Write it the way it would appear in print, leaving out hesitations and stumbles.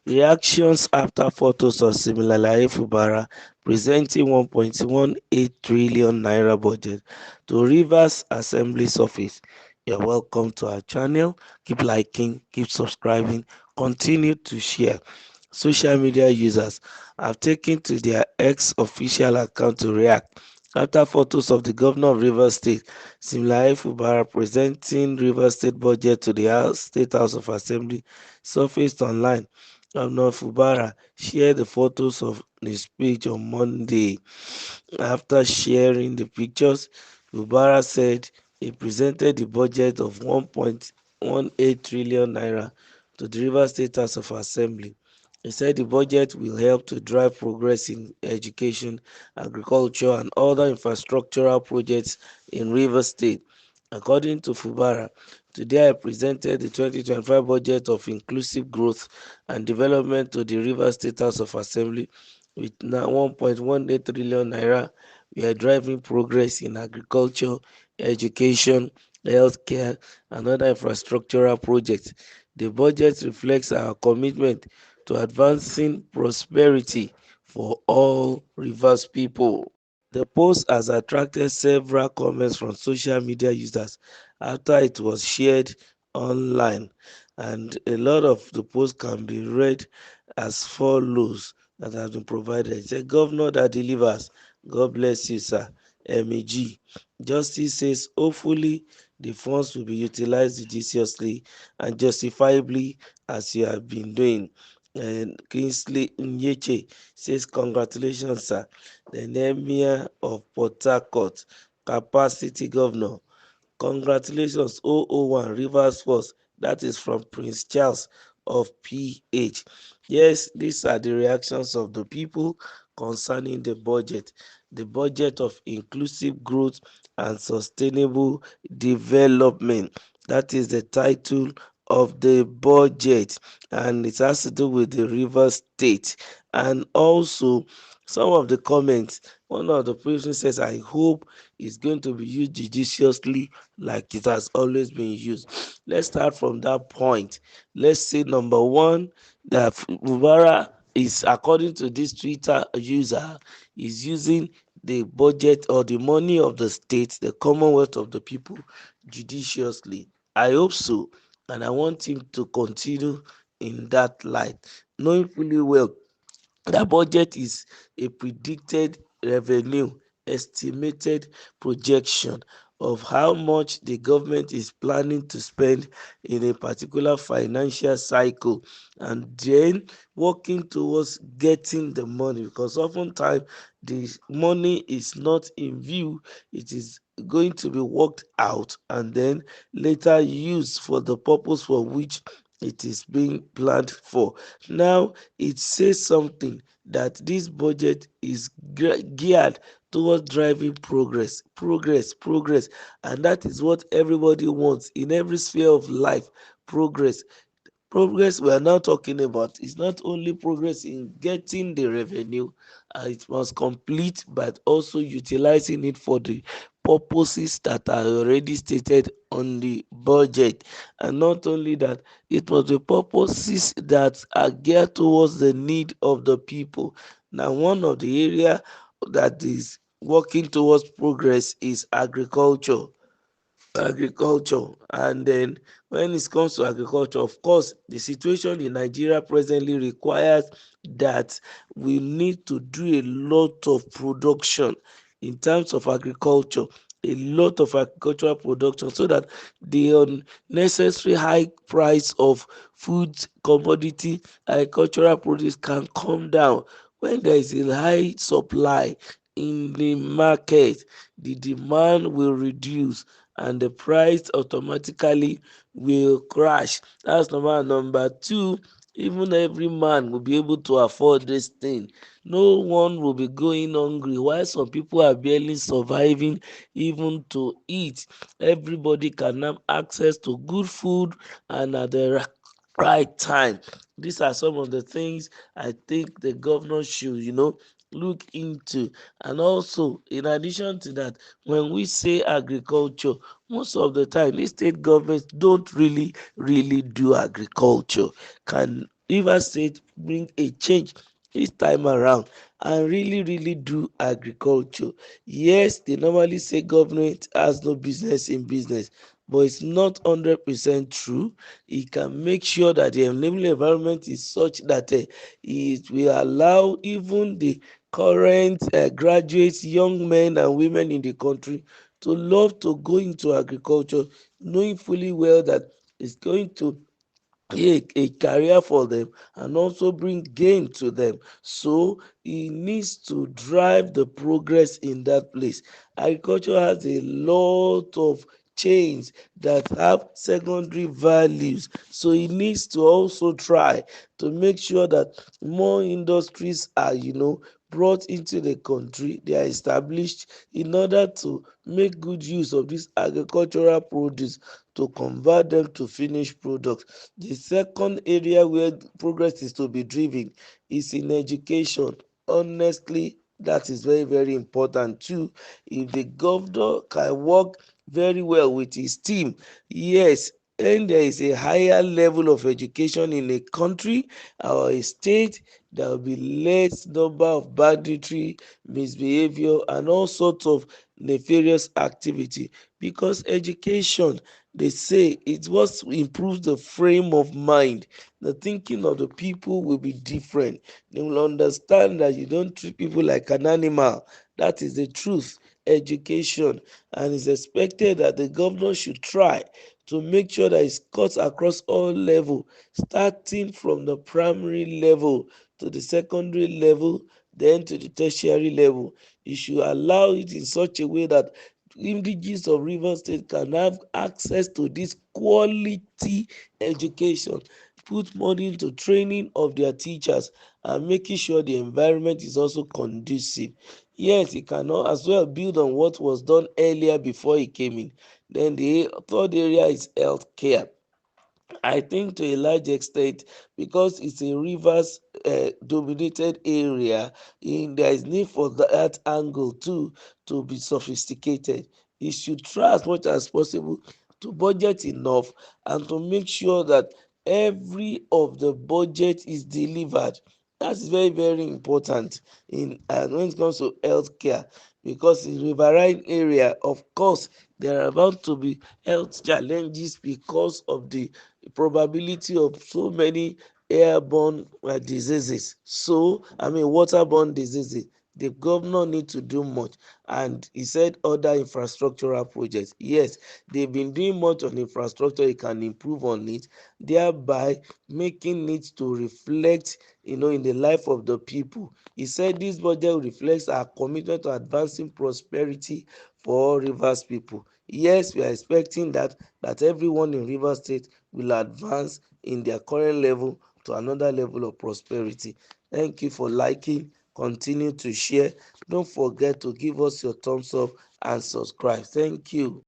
Reactions after photos of Siminalayi Fubara presenting 1.18 trillion naira budget to Rivers Assembly's office. You're welcome to our channel. Keep liking, keep subscribing, continue to share. Social media users have taken to their X official account to react after photos of the governor of Rivers State, Siminalayi Fubara, presenting Rivers State budget to the State House of Assembly surfaced online. Governor Fubara shared the photos of the speech on Monday. After sharing the pictures, Fubara said he presented the budget of 1.18 trillion naira to the Rivers State House of Assembly. He said the budget will help to drive progress in education, agriculture, and other infrastructural projects in Rivers State. According to Fubara, today I presented the 2025 budget of inclusive growth and development to the Rivers State House of Assembly with now 1.18 trillion naira. We are driving progress in agriculture, education, healthcare, and other infrastructural projects. The budget reflects our commitment to advancing prosperity for all Rivers people. The post has attracted several comments from social media users after it was shared online, and a lot of the post can be read as follows that have been provided. It says, Governor that delivers, God bless you, sir. MEG. Justice says, hopefully, the funds will be utilized judiciously and justifiably as you have been doing. And Kingsley Nyeche says, congratulations, sir. The Emir of Port Harcourt, capacity governor. Congratulations, 001 Rivers Force. That is from Prince Charles of PH. Yes, these are the reactions of the people concerning the budget of inclusive growth and sustainable development. That is the title of the budget, and it has to do with the River State. And also, some of the comments, one of the person says, I hope it's going to be used judiciously like it has always been used. Let's start from that point. Let's say number one, that Fubara is, according to this Twitter user, is using the budget or the money of the state, the commonwealth of the people, judiciously. I hope so, and I want him to continue in that light, knowing fully well that budget is a predicted revenue, estimated projection of how much the government is planning to spend in a particular financial cycle, and then working towards getting the money, because oftentimes the money is not in view, it is going to be worked out and then later used for the purpose for which it is being planned for. Now it says something that this budget is geared towards driving progress, and that is what everybody wants in every sphere of life. Progress. Progress we are now talking about is not only progress in getting the revenue, it must complete, but also utilizing it for the purposes that are already stated on the budget. And not only that, it must be purposes that are geared towards the need of the people. Now, one of the area that is working towards progress is agriculture. And then when it comes to agriculture, of course, the situation in Nigeria presently requires that we need to do a lot of production in terms of agriculture, a lot of agricultural production, so that the unnecessary high price of food commodity agricultural produce can come down. When there is a high supply in the market, the demand will reduce and the price automatically will crash. That's number one. Number two, even every man will be able to afford this thing. No one will be going hungry, while some people are barely surviving even to eat. Everybody can have access to good food and at the right time. These are some of the things I think the governor should, look into. And also, in addition to that, when we say agriculture, most of the time these state governments don't really do agriculture. Can Rivers State bring a change this time around and really do agriculture. Yes, they normally say government has no business in business, but it's not 100% true. It can make sure that the enabling environment is such that it will allow even the current graduates, young men and women in the country to love to go into agriculture, knowing fully well that it's going to a career for them and also bring gain to them. So he needs to drive the progress in that place. Agriculture has a lot of chains that have secondary values, so he needs to also try to make sure that more industries are brought into the country, they are established in order to make good use of this agricultural produce to convert them to finished products. The second area where progress is to be driven is in education. Honestly, that is very important too. If the governor can work very well with his team, yes, and there is a higher level of education in a country or a state, there will be less number of banditry, misbehavior, and all sorts of nefarious activity, because education, they say, it what improves the frame of mind. The thinking of the people will be different. They will understand that you don't treat people like an animal. That is the truth. Education, and it's expected that the governor should try to make sure that it's cut across all level, starting from the primary level to the secondary level, then to the tertiary level. You should allow it in such a way that indigenes of Rivers State can have access to this quality education, put money into training of their teachers and making sure the environment is also conducive. Yes, it cannot as well build on what was done earlier before he came in. Then the third area is healthcare. I think to a large extent, because it's a rivers dominated area, there is need for that angle too to be sophisticated. It should try as much as possible to budget enough and to make sure that every of the budget is delivered. That's very important in and when it comes to healthcare, because in riverine area, of course, there are about to be health challenges because of the probability of so many airborne diseases. So, I mean, waterborne diseases. The governor need to do much, and he said other infrastructural projects. Yes, they've been doing much on infrastructure. He can improve on it, thereby making it to reflect, in the life of the people. He said this budget reflects our commitment to advancing prosperity for all Rivers people. Yes, we are expecting that everyone in Rivers State will advance in their current level to another level of prosperity. Thank you for liking. Continue to share. Don't forget to give us your thumbs up and subscribe. Thank you.